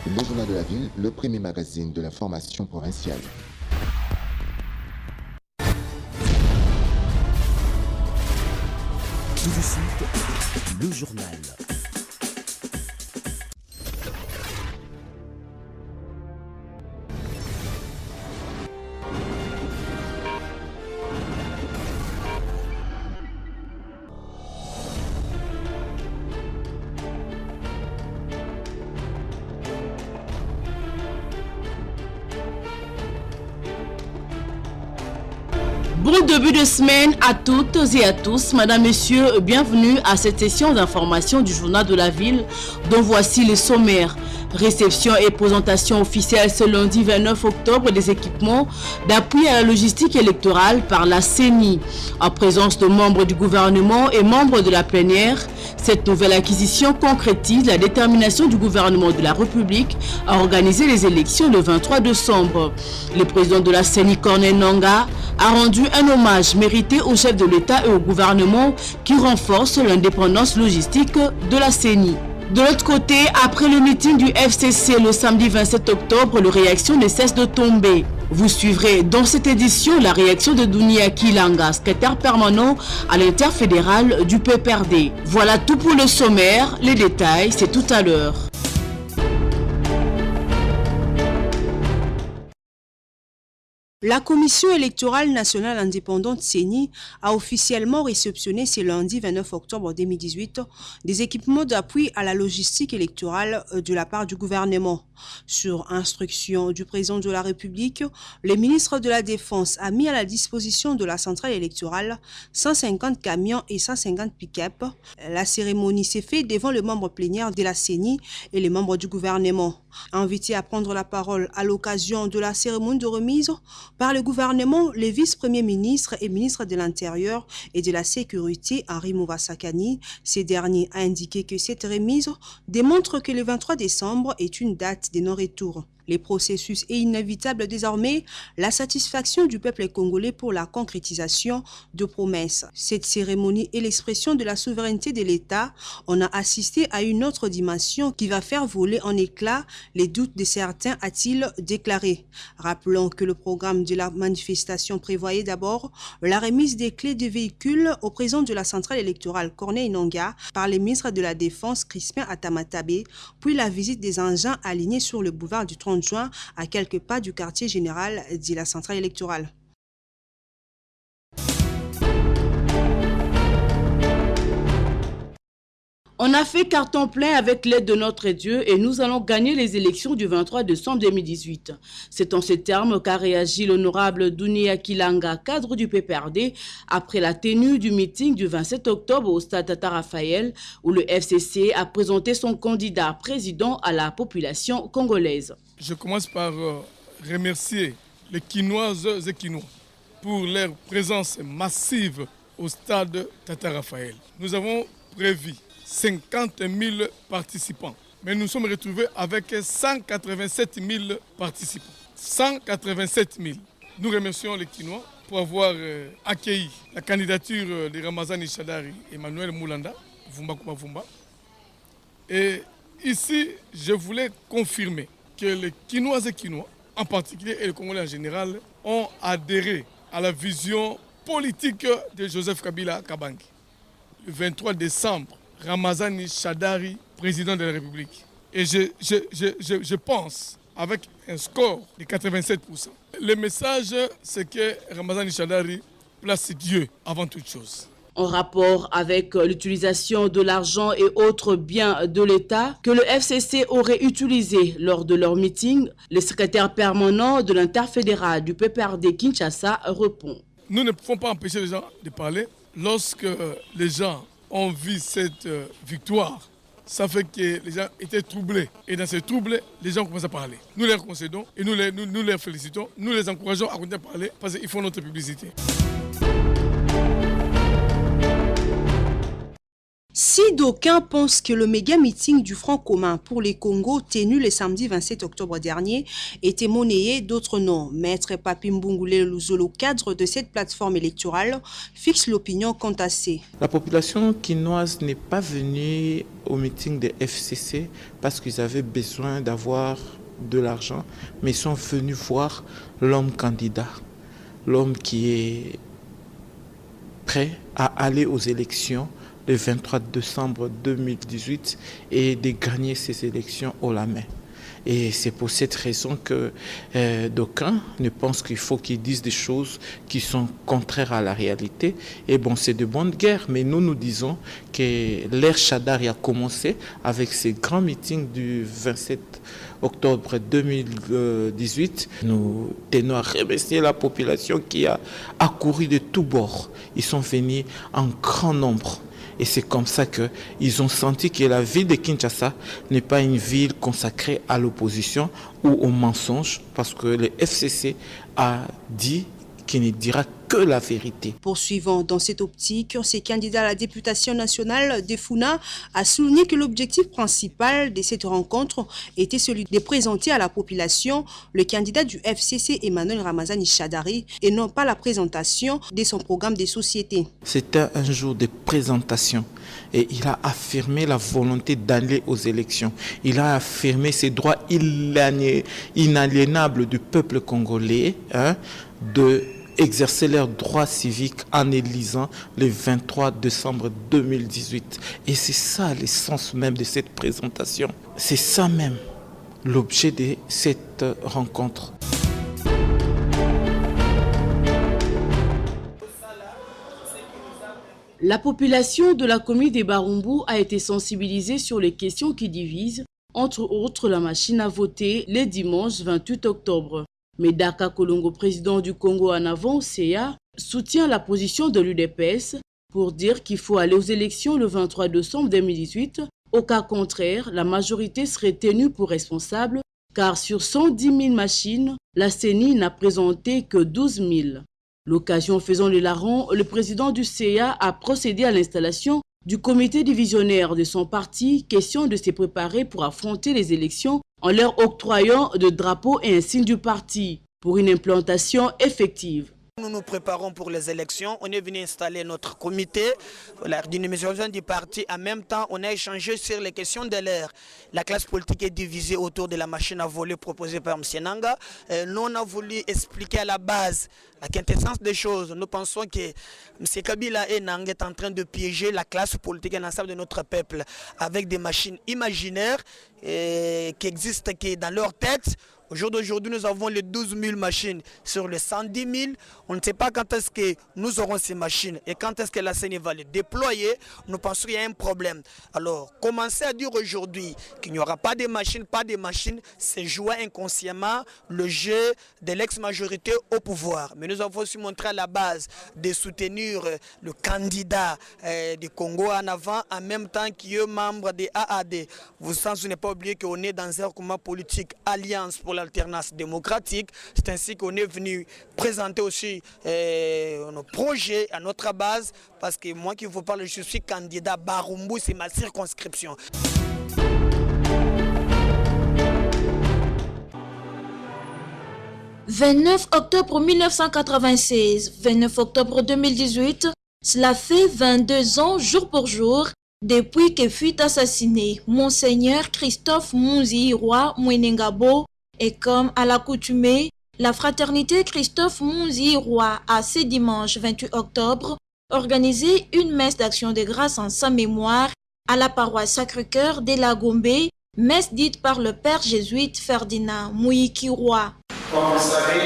Le Journal de la Ville, le premier magazine de l'information provinciale. Tout de suite, le journal. Bon début de semaine à toutes et à tous. Madame, Messieurs, bienvenue à cette session d'information du Journal de la Ville dont voici les sommaires. Réception et présentation officielle ce lundi 29 octobre des équipements d'appui à la logistique électorale par la CENI. En présence de membres du gouvernement et membres de la plénière, cette nouvelle acquisition concrétise la détermination du gouvernement de la République à organiser les élections le 23 décembre. Le président de la CENI, Corneille Nangaa, a rendu un hommage mérité au chef de l'État et au gouvernement qui renforce l'indépendance logistique de la CENI. De l'autre côté, après le meeting du FCC le samedi 27 octobre, les réactions ne cessent de tomber. Vous suivrez dans cette édition la réaction de Dounia Kilanga, secrétaire permanent à l'interfédéral du PPRD. Voilà tout pour le sommaire, les détails c'est tout à l'heure. La Commission électorale nationale indépendante CENI a officiellement réceptionné ce lundi 29 octobre 2018 des équipements d'appui à la logistique électorale de la part du gouvernement. Sur instruction du président de la République, le ministre de la Défense a mis à la disposition de la centrale électorale 150 camions et 150 pick-up. La cérémonie s'est faite devant le membre plénière de la CENI et les membres du gouvernement. Invités à prendre la parole à l'occasion de la cérémonie de remise par le gouvernement, le vice-premier ministre et ministre de l'Intérieur et de la Sécurité, Henri Mouvasakani, ce dernier a indiqué que cette remise démontre que le 23 décembre est une date de non-retour. Le processus est inévitable désormais, la satisfaction du peuple congolais pour la concrétisation de promesses. Cette cérémonie est l'expression de la souveraineté de l'État. On a assisté à une autre dimension qui va faire voler en éclats les doutes de certains, a-t-il déclaré. Rappelons que le programme de la manifestation prévoyait d'abord la remise des clés de véhicules au président de la centrale électorale Corneille Nangaa par le ministre de la Défense Crispin Atamatabé, puis la visite des engins alignés sur le boulevard du 30 juin à quelques pas du quartier général de la centrale électorale. On a fait carton plein avec l'aide de notre Dieu et nous allons gagner les élections du 23 décembre 2018. C'est en ces termes qu'a réagi l'honorable Dounia Kilanga, cadre du PPRD, après la tenue du meeting du 27 octobre au stade Tata Raphaël, où le FCC a présenté son candidat président à la population congolaise. Je commence par remercier les Quinoises et Quinois pour leur présence massive au stade Tata Raphaël. Nous avons prévu 50 000 participants, mais nous sommes retrouvés avec 187 000 participants. 187 000. Nous remercions les Quinois pour avoir accueilli la candidature de Ramazani Shadari et Emmanuel Moulanda, Vumba Kuba Vumba. Et ici, je voulais confirmer que les Quinoises et Quinois, en particulier et les Congolais en général, ont adhéré à la vision politique de Joseph Kabila Kabange. Le 23 décembre, Ramazani Shadari, président de la République. Et je pense, avec un score de 87%, le message, c'est que Ramazani Shadari place Dieu avant toute chose. En rapport avec l'utilisation de l'argent et autres biens de l'État que le FCC aurait utilisé lors de leur meeting, le secrétaire permanent de l'interfédéral du PPRD Kinshasa répond. Nous ne pouvons pas empêcher les gens de parler. Lorsque les gens ont vu cette victoire, ça fait que les gens étaient troublés. Et dans ces troubles, les gens commencent à parler. Nous les concédons et nous les félicitons. Nous les encourageons à continuer à parler parce qu'ils font notre publicité. Si d'aucuns pensent que le méga meeting du Front commun pour les Congos tenu le samedi 27 octobre dernier était monnayé, d'autres non. Maître Papi Mbungule Luzolo, cadre de cette plateforme électorale, fixe l'opinion quant à ces. La population quinoise n'est pas venue au meeting des FCC parce qu'ils avaient besoin d'avoir de l'argent, mais ils sont venus voir l'homme candidat, l'homme qui est prêt à aller aux élections le 23 décembre 2018 et de gagner ces élections haut la main. Et c'est pour cette raison que d'aucuns ne pensent qu'il faut qu'ils disent des choses qui sont contraires à la réalité. Et bon, c'est de bonne guerre, mais nous disons que l'ère Chadari a commencé avec ces grands meetings du 27 octobre 2018. Nous tenons à remercier la population qui a accouru de tous bords. Ils sont venus en grand nombre. Et c'est comme ça qu'ils ont senti que la ville de Kinshasa n'est pas une ville consacrée à l'opposition ou au mensonge, parce que le FCC a dit qu'il ne dira que la vérité. Poursuivant dans cette optique, ces candidats à la députation nationale des Funa a souligné que l'objectif principal de cette rencontre était celui de présenter à la population le candidat du FCC Emmanuel Ramazani Chadari et non pas la présentation de son programme de société. C'était un jour de présentation et il a affirmé la volonté d'aller aux élections. Il a affirmé ses droits inaliénables du peuple congolais, de exercer leurs droits civiques en élisant le 23 décembre 2018. Et c'est ça l'essence même de cette présentation. C'est ça même l'objet de cette rencontre. La population de la commune de Barumbu a été sensibilisée sur les questions qui divisent, entre autres la machine à voter, le dimanche 28 octobre. Mais Daka Kolongo, président du Congo en avant, CA, soutient la position de l'UDPS pour dire qu'il faut aller aux élections le 23 décembre 2018. Au cas contraire, la majorité serait tenue pour responsable car sur 110 000 machines, la CENI n'a présenté que 12 000. L'occasion faisant le larron, le président du CA a procédé à l'installation du comité divisionnaire de son parti, question de se préparer pour affronter les élections en leur octroyant de drapeaux et un signe du parti pour une implantation effective. Nous nous préparons pour les élections. On est venu installer notre comité, la dynamisation du parti. En même temps, on a échangé sur les questions de l'ère. La classe politique est divisée autour de la machine à voler proposée par M. Nanga. Nous, on a voulu expliquer à la base la quintessence des choses. Nous pensons que M. Kabila et Nanga est en train de piéger la classe politique et l'ensemble de notre peuple avec des machines imaginaires qui existent dans leur tête. Au jour d'aujourd'hui, nous avons les 12 000 machines sur les 110 000. On ne sait pas quand est-ce que nous aurons ces machines et quand est-ce que la CENI va les déployer. Nous pensons qu'il y a un problème. Alors, commencer à dire aujourd'hui qu'il n'y aura pas de machines, c'est jouer inconsciemment le jeu de l'ex-majorité au pouvoir. Mais nous avons aussi montré à la base de soutenir le candidat du Congo en avant, en même temps qu'il est membre des AAD. Vous n'avez pas oublié qu'on est dans un combat politique Alliance pour l'alternance démocratique. C'est ainsi qu'on est venu présenter aussi nos projets à notre base, parce que moi qui vous parle, je suis candidat Barumbu, c'est ma circonscription. « 29 octobre 1996, 29 octobre 2018, cela fait 22 ans jour pour jour depuis que fut assassiné Monseigneur Christophe Munzi-Roi Mwenengabo. Et comme à l'accoutumée, la fraternité Christophe Munzi-Roi a ce dimanche 28 octobre organisé une messe d'action de grâce en sa mémoire à la paroisse Sacré-Cœur de la Gombe, messe dite par le père jésuite Ferdinand Muyiki-Roi. Comme vous le savez,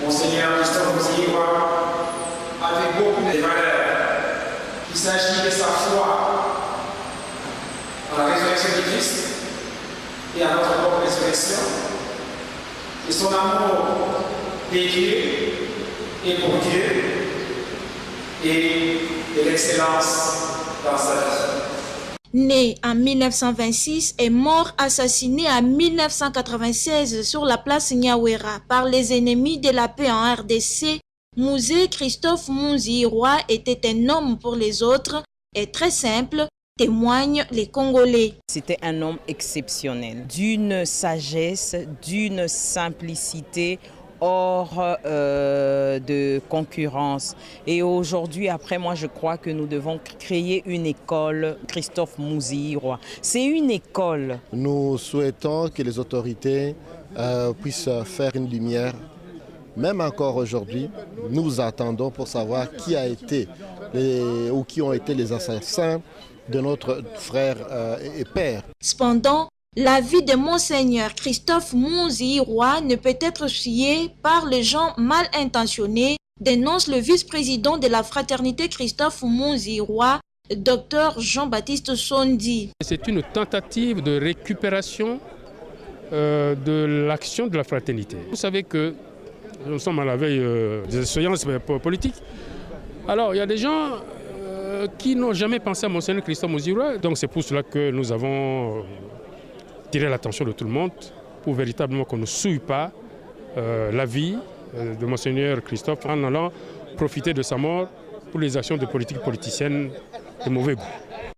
Monseigneur Christophe Munzi-Roi avait beaucoup de valeurs. Il s'agit de sa foi en la résurrection du Christ et à notre propre résurrection, et son amour des dieux et pour Dieu, et de l'excellence dans sa vie. Né en 1926 et mort assassiné en 1996 sur la place Nyawera par les ennemis de la paix en RDC, Musée Christophe Munzi-Roi était un homme pour les autres, est très simple, témoignent les Congolais. C'était un homme exceptionnel, d'une sagesse, d'une simplicité hors de concurrence. Et aujourd'hui, après moi, je crois que nous devons créer une école Christophe Muziirwa. C'est une école. Nous souhaitons que les autorités puissent faire une lumière. Même encore aujourd'hui, nous attendons pour savoir qui a été ou qui ont été les assassins de notre frère et père. Cependant, la vie de Monseigneur Christophe Muziirwa ne peut être chiée par les gens mal intentionnés, dénonce le vice-président de la fraternité Christophe Muziirwa, Dr Jean-Baptiste Sondi. C'est une tentative de récupération de l'action de la fraternité. Vous savez que nous sommes à la veille des échéances politiques. Alors, il y a des gens qui n'ont jamais pensé à Monseigneur Christophe Muziirwa. Donc, c'est pour cela que nous avons tiré l'attention de tout le monde pour véritablement qu'on ne souille pas la vie de Monseigneur Christophe en allant profiter de sa mort pour les actions de politique politicienne de mauvais goût.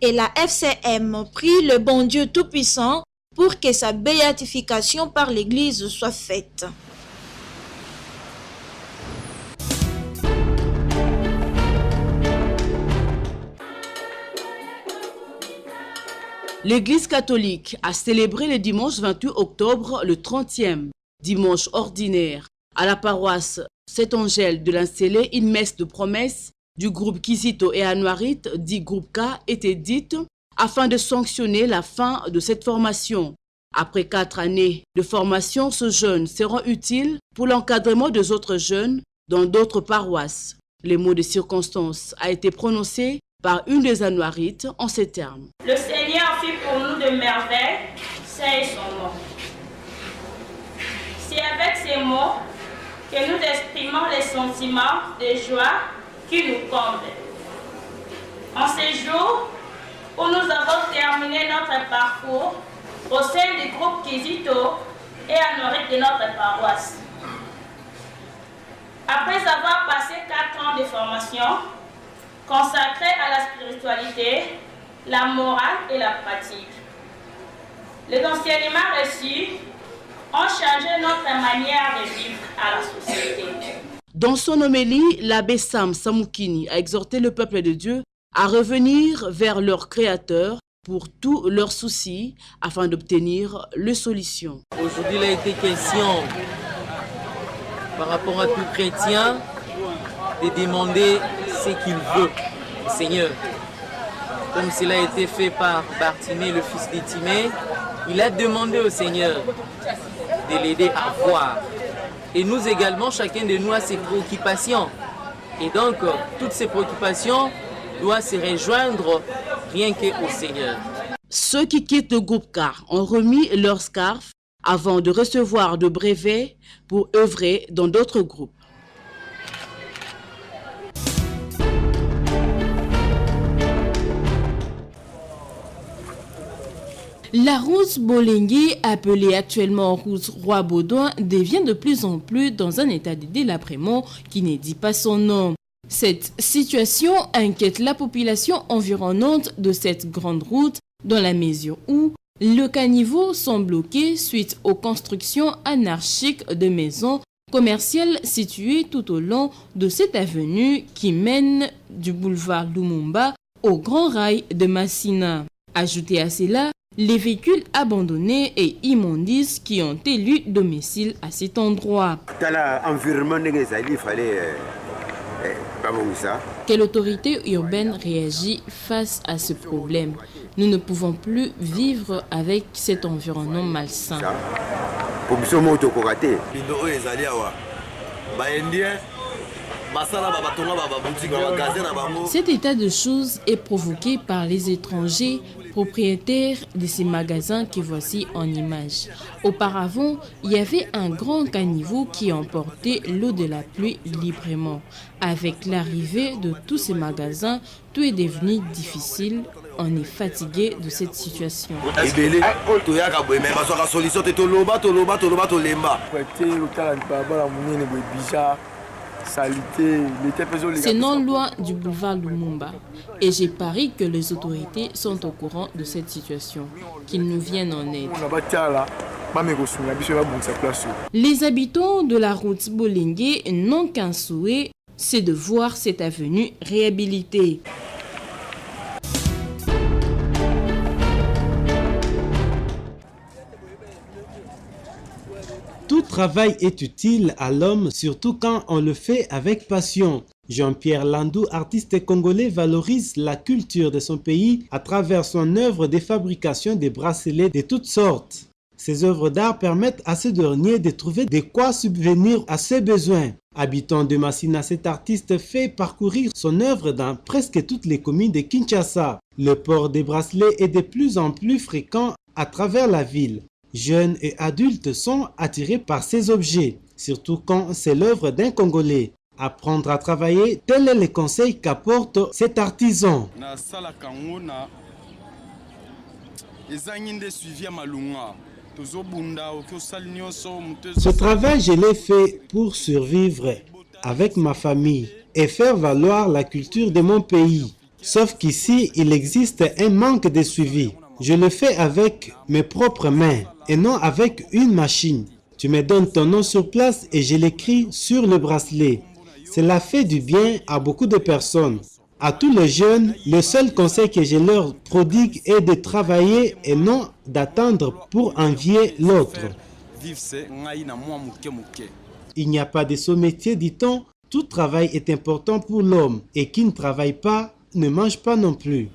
Et la FCM prie le bon Dieu Tout-Puissant pour que sa béatification par l'Église soit faite. L'Église catholique a célébré le dimanche 28 octobre le 30e dimanche ordinaire à la paroisse Saint-Angèle de l'Incélé. Une messe de promesse du groupe Kizito et Anuarit, dit groupe K, était dite afin de sanctionner la fin de cette formation. Après 4 années de formation, ce jeune sera utile pour l'encadrement des autres jeunes dans d'autres paroisses. Les mots de circonstance a été prononcé par une des Anuarites en ces termes. Le Seigneur fit pour nous de merveilles, c'est son nom. C'est avec ces mots que nous exprimons les sentiments de joie qui nous comblent. En ces jours où nous avons terminé notre parcours au sein du groupe Kizito et Anuarit de notre paroisse. Après avoir passé 4 ans de formation, consacrés à la spiritualité, la morale et la pratique. Les enseignements reçus ont changé notre manière de vivre à la société. Dans son homélie, l'abbé Sam Samoukini a exhorté le peuple de Dieu à revenir vers leur Créateur pour tous leurs soucis afin d'obtenir les solutions. Aujourd'hui, il a été question par rapport à tout chrétien de demander ce qu'il veut au Seigneur. Comme cela a été fait par Bartimée, le fils de Timée, il a demandé au Seigneur de l'aider à voir. Et nous également, chacun de nous a ses préoccupations. Et donc, toutes ces préoccupations doivent se rejoindre rien qu'au Seigneur. Ceux qui quittent le groupe CAR ont remis leur scarf avant de recevoir de brevets pour œuvrer dans d'autres groupes. La route Bolengue, appelée actuellement route Roi-Baudouin, devient de plus en plus dans un état de délabrement qui ne dit pas son nom. Cette situation inquiète la population environnante de cette grande route dans la mesure où le caniveau sont bloqués suite aux constructions anarchiques de maisons commerciales situées tout au long de cette avenue qui mène du boulevard Lumumba au Grand Rail de Massina. Ajoutez à cela les véhicules abandonnés et immondices qui ont élu domicile à cet endroit. Quelle autorité urbaine réagit face à ce problème? Nous ne pouvons plus vivre avec cet environnement malsain. Cet état de choses est provoqué par les étrangers propriétaires de ces magasins que voici en image. Auparavant, il y avait un grand caniveau qui emportait l'eau de la pluie librement. Avec l'arrivée de tous ces magasins, tout est devenu difficile. On est fatigué de cette situation. C'est non loin du boulevard Lumumba. Et j'ai parié que les autorités sont au courant de cette situation, qu'ils nous viennent en aide. Les habitants de la route Bolingué n'ont qu'un souhait, c'est de voir cette avenue réhabilitée. Tout travail est utile à l'homme, surtout quand on le fait avec passion. Jean-Pierre Landou, artiste congolais, valorise la culture de son pays à travers son œuvre de fabrication de bracelets de toutes sortes. Ces œuvres d'art permettent à ce dernier de trouver de quoi subvenir à ses besoins. Habitant de Massina, cet artiste fait parcourir son œuvre dans presque toutes les communes de Kinshasa. Le port des bracelets est de plus en plus fréquent à travers la ville. Jeunes et adultes sont attirés par ces objets, surtout quand c'est l'œuvre d'un Congolais. Apprendre à travailler, tel est le conseil qu'apporte cet artisan. Ce travail, je l'ai fait pour survivre avec ma famille et faire valoir la culture de mon pays. Sauf qu'ici, il existe un manque de suivi. Je le fais avec mes propres mains et non avec une machine. Tu me donnes ton nom sur place et je l'écris sur le bracelet. Cela fait du bien à beaucoup de personnes. À tous les jeunes, le seul conseil que je leur prodigue est de travailler et non d'attendre pour envier l'autre. Il n'y a pas de sot-métier, dit-on. Tout travail est important pour l'homme et qui ne travaille pas ne mange pas non plus.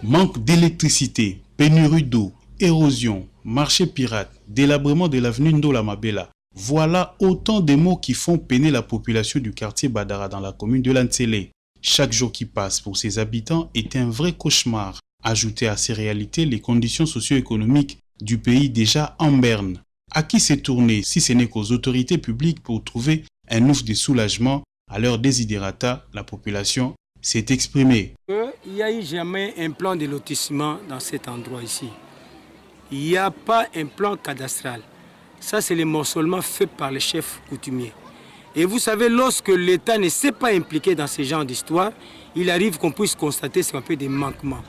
Manque d'électricité, pénurie d'eau, érosion, marché pirate, délabrement de l'avenue Ndola Mabela. Voilà autant de mots qui font peiner la population du quartier Badara dans la commune de Lantsele. Chaque jour qui passe pour ses habitants est un vrai cauchemar. Ajoutez à ces réalités les conditions socio-économiques du pays déjà en berne. À qui s'est tourné si ce n'est qu'aux autorités publiques pour trouver un ouf de soulagement à leur désiderata, la population s'est exprimée. Il n'y a eu jamais un plan de lotissement dans cet endroit ici. Il n'y a pas un plan cadastral. Ça, c'est le morcellement fait par les chefs coutumiers. Et vous savez, lorsque l'État ne s'est pas impliqué dans ce genre d'histoire, il arrive qu'on puisse constater ce qu'on appelle des manquements.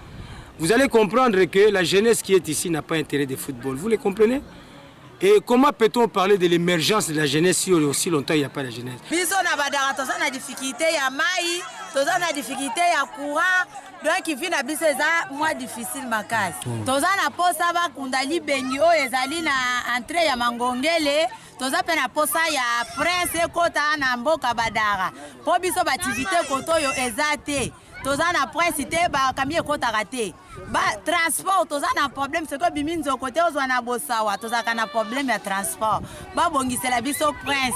Vous allez comprendre que la jeunesse qui est ici n'a pas intérêt de football. Vous les comprenez? Et comment peut-on parler de l'émergence de la jeunesse si aussi longtemps il n'y a pas de jeunesse? Nous avons des difficultés à maïs, nous avons des difficultés à courant, donc il vient à c'est moins difficile ma case. Nous avons la poste à Kundali Benio et Zali na entrée à Mangongele, nous avons la poste à Prince Kota na Mboka Badara. Pour biso activité koto yo ezate. Tozana après cité ba kamie kota raté ba transport tozana problème c'est que biminzo côté ozwana bosawa tozaka na problème ya transport ba bongisela biso prince.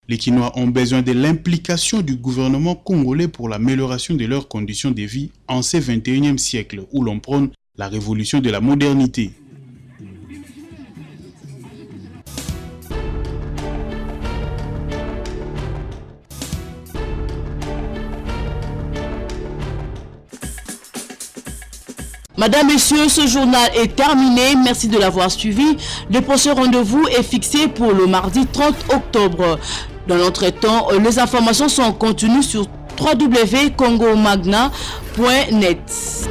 Les Kinois ont besoin de l'implication du gouvernement congolais pour l'amélioration de leurs conditions de vie en ce 21e siècle où l'on prône la révolution de la modernité. Madame, Messieurs, ce journal est terminé. Merci de l'avoir suivi. Le prochain rendez-vous est fixé pour le mardi 30 octobre. Dans l'entretemps, les informations sont contenues sur www.congomagna.net.